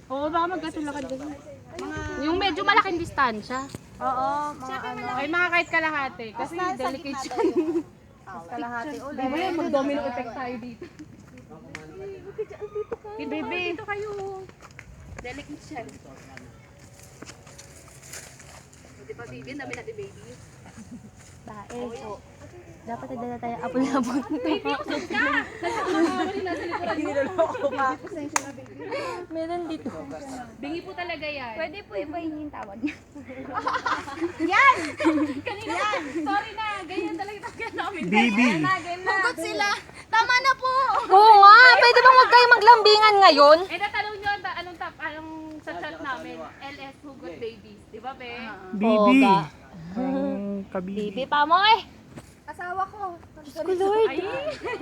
Oo, baka magkatulakad din. Yung medyo malaking distansya. Oo, mga ano. Ay, mga kahit kalahati. Kasi delicate siya. Kalahati ulit. Di ba yan, mag-domino effect tayo dito. Baby, dito kayo. Delicate siya. Di ba, baby? Ang dami natin, baby. Tae. Dapat nagdala tayo apol-apol. Baby, usap ka! Niloloko pa. Meron dito. Bingi po talaga yan. Pwede po ibahin yung tawag niya. Kanina, sorry na. Ganyan talaga namin. Baby. Hugot sila. Tama na po. Oo nga, pwede bang huwag kayo maglambingan ngayon? Eh, natanong nyo, anong sa chat namin? LS Hugot Babies. Di ba, be? Bibi. Oga. Kabibi. Bibi pa mo eh. Asawa ko. Diyos ko Lord. Ay,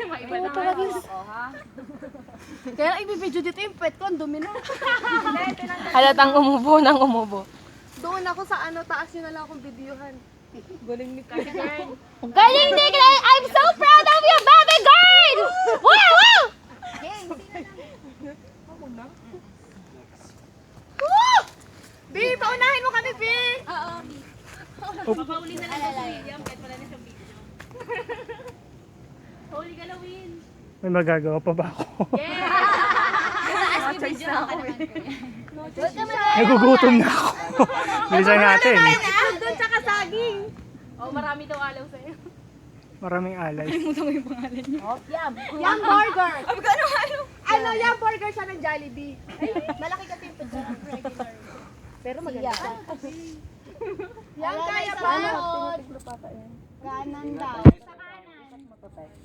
maiba na. Talaga. Kaya ibibidyo dito yung pet ko. Ang dumi na. Halatang umubo ng umubo. Doon ako sa ano, taas yun na lang akong videohan. Galing ni Kuya. Galing ni Clay! I'm so proud of you, baby girl! Wow! Wow! Woo! Bi, paunahin mo kami, Bi! Papauli na lang si William. Kahit wala na siyang video. Holy Galawin. May magagawa pa ba ako? Nagugutom na ako. Bilisan natin. Doon tsaka saging. Oh, marami daw alaw sa'yo. Maraming alay. Yum burger. Ano, yum burger siya ng Jollibee. Malaki kasi yung pizza ng regular. Pero maganda. Yan, kaya pa. Kanan daw.